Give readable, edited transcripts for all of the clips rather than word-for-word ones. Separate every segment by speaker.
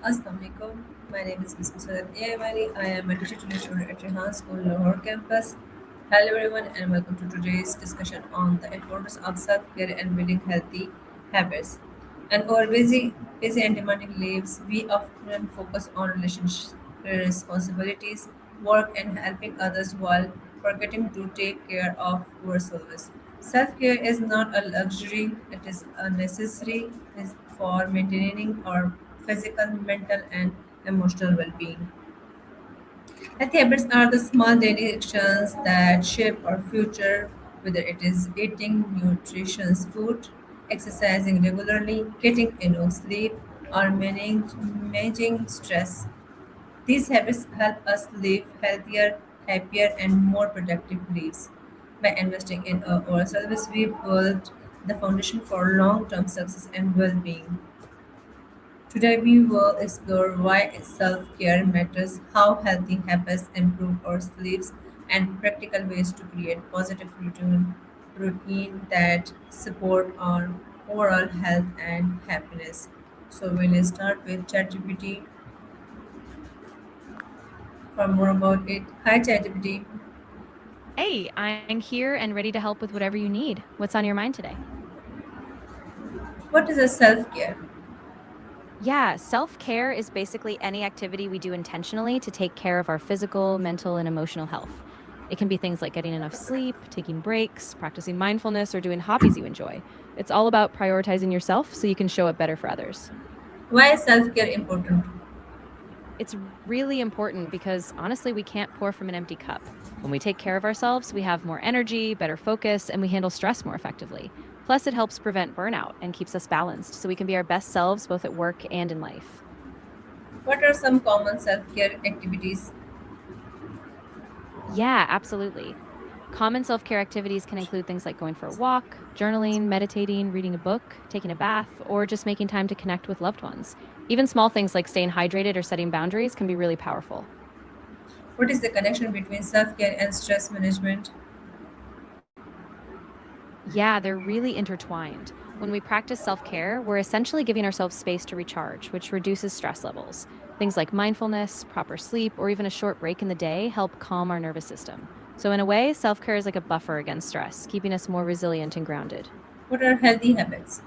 Speaker 1: Assalamualaikum. My name is Ms. Musarat Ayawali. I am a teacher student at Rehan School, Lahore campus. Hello everyone and welcome to today's discussion on the importance of self-care and building healthy habits. And our busy and demanding lives, we often focus on relationships, responsibilities, work, and helping others while forgetting to take care of ourselves. Self care is not a luxury, it is a necessary is for maintaining our physical, mental, and emotional well being. Healthy habits are the small daily actions that shape our future, whether it is eating nutritious food, exercising regularly, getting enough sleep, or managing stress. These habits help us live healthier, happier, and more productive lives. By investing in ourselves, we build the foundation for long term success and well being. Today, we will explore why self care matters, how healthy habits improve our sleeps, and practical ways to create positive routine that support our overall health and happiness. So, we'll start with ChatGPT for more about it. Hi, ChatGPT.
Speaker 2: Hey, I'm here and ready to help with whatever you need. What's on your mind today?
Speaker 1: What is a self care?
Speaker 2: Yeah, self care is basically any activity we do intentionally to take care of our physical, mental, and emotional health. It can be things like getting enough sleep, taking breaks, practicing mindfulness, or doing hobbies you enjoy. It's all about prioritizing yourself so you can show up better for others.
Speaker 1: Why is self care important?
Speaker 2: It's really important because honestly, we can't pour from an empty cup. When we take care of ourselves, we have more energy, better focus, and we handle stress more effectively. Plus, it helps prevent burnout and keeps us balanced so we can be our best selves both at work and in life.
Speaker 1: What are some common self care activities?
Speaker 2: Yeah, absolutely. Common self care activities can include things like going for a walk, journaling, meditating, reading a book, taking a bath, or just making time to connect with loved ones. Even small things like staying hydrated or setting boundaries can be really powerful.
Speaker 1: What is the connection between self care and stress management?
Speaker 2: Yeah, they're really intertwined. When we practice self care, we're essentially giving ourselves space to recharge, which reduces stress levels. Things like mindfulness, proper sleep, or even a short break in the day help calm our nervous system. So, in a way, self care is like a buffer against stress, keeping us more resilient and grounded.
Speaker 1: What are healthy habits?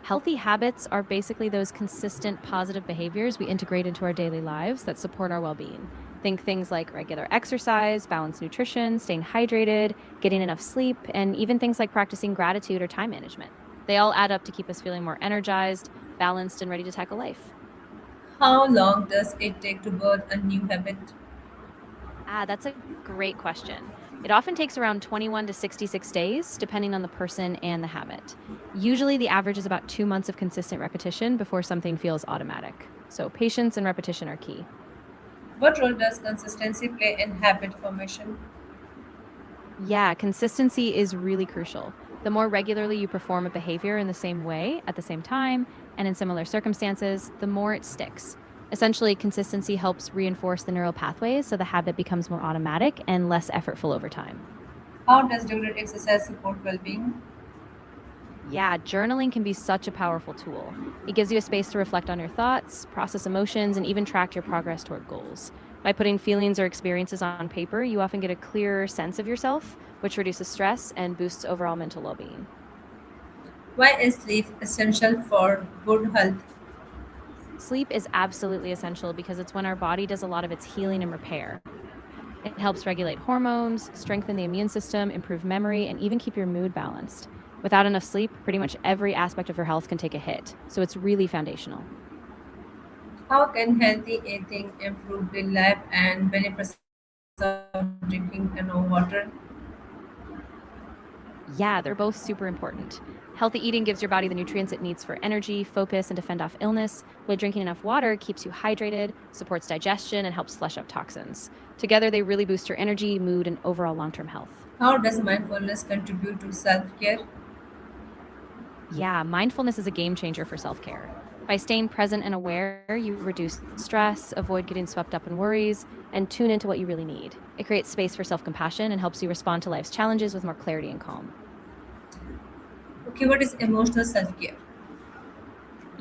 Speaker 2: Healthy habits are basically those consistent positive behaviors we integrate into our daily lives that support our well being. Think things like regular exercise, balanced nutrition, staying hydrated, getting enough sleep, and even things like practicing gratitude or time management. They all add up to keep us feeling more energized, balanced, and ready to tackle life.
Speaker 1: How long does it take to build a new habit?
Speaker 2: That's a great question. It often takes around 21 to 66 days, depending on the person and the habit. Usually, the average is about 2 months of consistent repetition before something feels automatic. So, patience and repetition are key.
Speaker 1: What role does consistency play in habit formation?
Speaker 2: Yeah, consistency is really crucial. The more regularly you perform a behavior in the same way, at the same time, and in similar circumstances, the more it sticks. Essentially, consistency helps reinforce the neural pathways so the habit becomes more automatic and less effortful over time.
Speaker 1: How does regular exercise support well being?
Speaker 2: Yeah, journaling can be such a powerful tool. It gives you a space to reflect on your thoughts, process emotions, and even track your progress toward goals. By putting feelings or experiences on paper, you often get a clearer sense of yourself, which reduces stress and boosts overall mental well being.
Speaker 1: Why is sleep essential for good health?
Speaker 2: Sleep is absolutely essential because it's when our body does a lot of its healing and repair. It helps regulate hormones, strengthen the immune system, improve memory, and even keep your mood balanced. Without enough sleep, pretty much every aspect of your health can take a hit, so it's really foundational.
Speaker 1: How can healthy eating improve daily life and benefits of drinking enough water?
Speaker 2: Yeah, they're both super important. Healthy eating gives your body the nutrients it needs for energy, focus, and to fend off illness, while drinking enough water keeps you hydrated, supports digestion, and helps flush out toxins. Together, they really boost your energy, mood, and overall long term health.
Speaker 1: How does mindfulness contribute to self care?
Speaker 2: Yeah, mindfulness is a game changer for self care. By staying present and aware, you reduce stress, avoid getting swept up in worries, and tune into what you really need. It creates space for self compassion and helps you respond to life's challenges with more clarity and calm.
Speaker 1: Okay, what is emotional self care?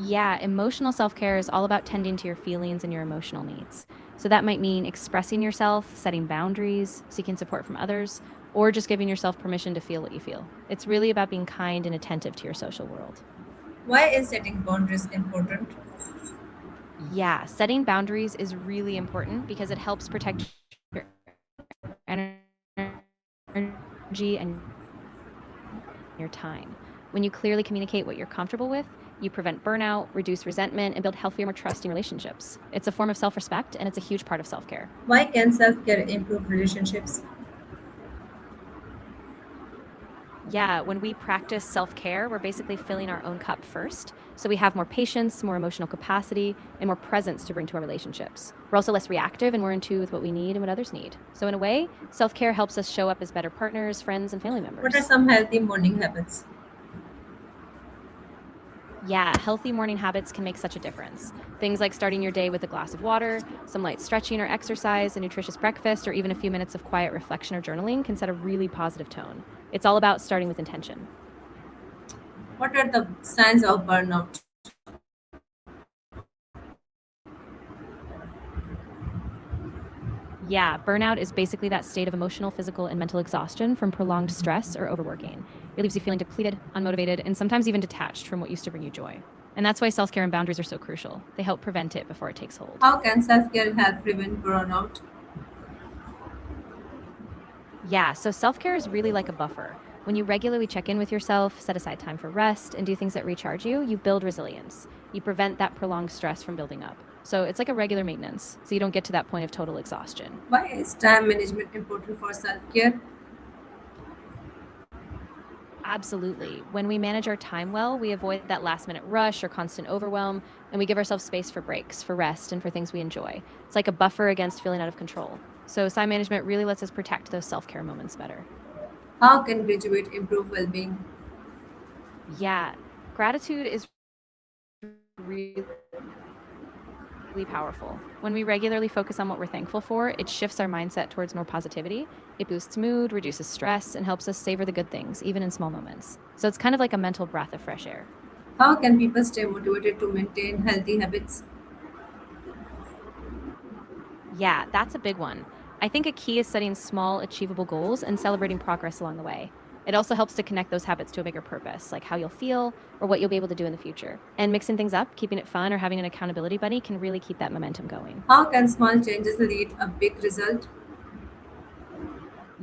Speaker 2: Yeah, emotional self care is all about tending to your feelings and your emotional needs. So that might mean expressing yourself, setting boundaries, seeking support from others, or just giving yourself permission to feel what you feel. It's really about being kind and attentive to your social world.
Speaker 1: Why is setting boundaries important?
Speaker 2: Yeah, setting boundaries is really important because it helps protect your energy and your time. When you clearly communicate what you're comfortable with, you prevent burnout, reduce resentment, and build healthier, more trusting relationships. It's a form of self respect and it's a huge part of self care.
Speaker 1: Why can self care improve relationships?
Speaker 2: Yeah, when we practice self care, we're basically filling our own cup first. So we have more patience, more emotional capacity, and more presence to bring to our relationships. We're also less reactive and more in tune with what we need and what others need. So, in a way, self care helps us show up as better partners, friends, and family
Speaker 1: What are
Speaker 2: members.
Speaker 1: some healthy morning habits?
Speaker 2: Yeah, healthy morning habits can make such a difference. Things like starting your day with a glass of water, some light stretching or exercise, a nutritious breakfast, or even a few minutes of quiet reflection or journaling can set a really positive tone. It's all about starting with intention.
Speaker 1: What are the signs of burnout?
Speaker 2: Yeah, burnout is basically that state of emotional, physical, and mental exhaustion from prolonged stress or overworking. It leaves you feeling depleted, unmotivated, and sometimes even detached from what used to bring you joy. And that's why self care and boundaries are so crucial. They help prevent it before it takes hold.
Speaker 1: How can self care help prevent burnout?
Speaker 2: Yeah, so self care is really like a buffer. When you regularly check in with yourself, set aside time for rest, and do things that recharge you, you build resilience. You prevent that prolonged stress from building up. So it's like a regular maintenance, so you don't get to that point of total exhaustion.
Speaker 1: Why is time management important for self care?
Speaker 2: Absolutely. When we manage our time well, we avoid that last minute rush or constant overwhelm, and we give ourselves space for breaks, for rest, and for things we enjoy. It's like a buffer against feeling out of control. So, time management really lets us protect those self care moments better.
Speaker 1: How can graduate improve well being?
Speaker 2: Yeah, gratitude is really powerful. When we regularly focus on what we're thankful for, it shifts our mindset towards more positivity. It boosts mood, reduces stress, and helps us savor the good things, even in small moments. So, it's kind of like a mental breath of fresh air.
Speaker 1: How can people stay motivated to maintain healthy habits?
Speaker 2: Yeah, that's a big one. I think a key is setting small, achievable goals and celebrating progress along the way. It also helps to connect those habits to a bigger purpose, like how you'll feel or what you'll be able to do in the future. And mixing things up, keeping it fun, or having an accountability buddy can really keep that momentum going.
Speaker 1: How can small changes lead a big result?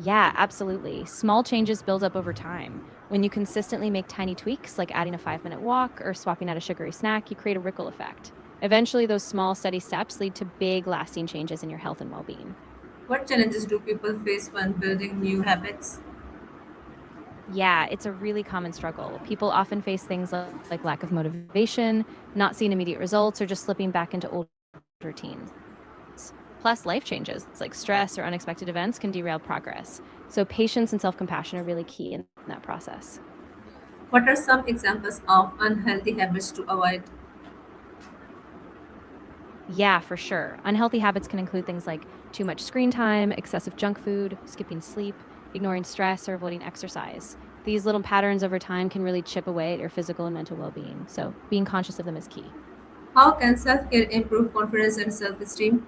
Speaker 2: Yeah, absolutely. Small changes build up over time. When you consistently make tiny tweaks, like adding a 5-minute walk or swapping out a sugary snack, you create a ripple effect. Eventually, those small, steady steps lead to big, lasting changes in your health and well being.
Speaker 1: What challenges do people face when building new habits?
Speaker 2: Yeah, it's a really common struggle. People often face things like lack of motivation, not seeing immediate results, or just slipping back into old routines. Plus, life changes like stress or unexpected events can derail progress. So, patience and self compassion are really key in that process.
Speaker 1: What are some examples of unhealthy habits to avoid?
Speaker 2: Yeah, for sure. Unhealthy habits can include things like too much screen time, excessive junk food, skipping sleep, ignoring stress, or avoiding exercise. These little patterns over time can really chip away at your physical and mental well being. So, being conscious of them is key.
Speaker 1: How can self care improve confidence and self esteem?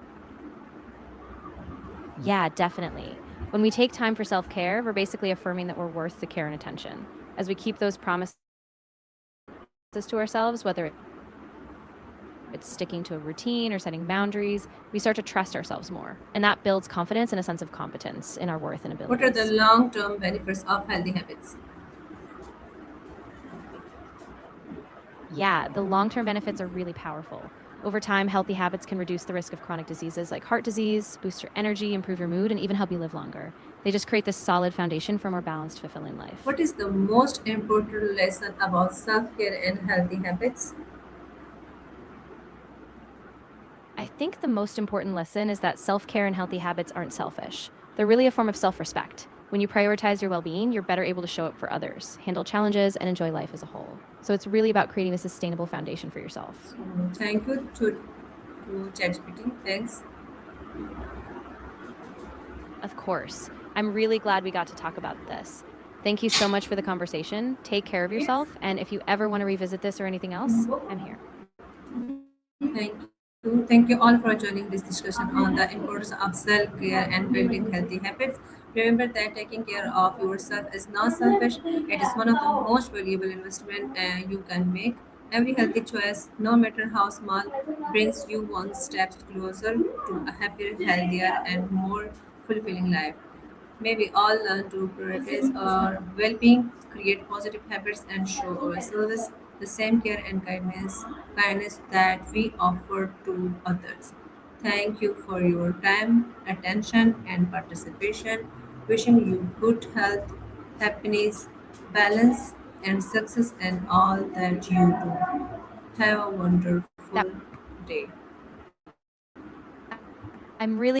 Speaker 2: Yeah, definitely. When we take time for self care, we're basically affirming that we're worth the care and attention. As we keep those promises to ourselves, whether it's sticking to a routine or setting boundaries, we start to trust ourselves more. And that builds confidence and a sense of competence in our worth and
Speaker 1: What are the
Speaker 2: abilities.
Speaker 1: long term benefits of healthy habits?
Speaker 2: Yeah, the long term benefits are really powerful. Over time, healthy habits can reduce the risk of chronic diseases like heart disease, boost your energy, improve your mood, and even help you live longer. They just create this solid foundation for a more balanced, fulfilling life.
Speaker 1: What is the most important lesson about self care and healthy habits?
Speaker 2: I think the most important lesson is that self care and healthy habits aren't selfish. They're really a form of self respect. When you prioritize your well being, you're better able to show up for others, handle challenges, and enjoy life as a whole. So it's really about creating a sustainable foundation for yourself.
Speaker 1: So, thank you to ChatGPT. Thanks.
Speaker 2: Of course, I'm really glad we got to talk about this. Thank you so much for the conversation. Take care of yourself. And if you ever want to revisit this or anything else, I'm here.
Speaker 1: Thank you all for joining this discussion on the importance of self care and building healthy habits. Remember that taking care of yourself is not selfish, it is one of the most valuable investment you can make. Every healthy choice, no matter how small, brings you one step closer to a happier, healthier, and more fulfilling life. May we all learn to prioritize our well being, create positive habits, and show ourselves the same care and kindness that we offer to others. Thank you for your time, attention, and participation. Wishing you good health, happiness, balance, and success in all that you do. Have a wonderful
Speaker 2: That
Speaker 1: day.
Speaker 2: I'm really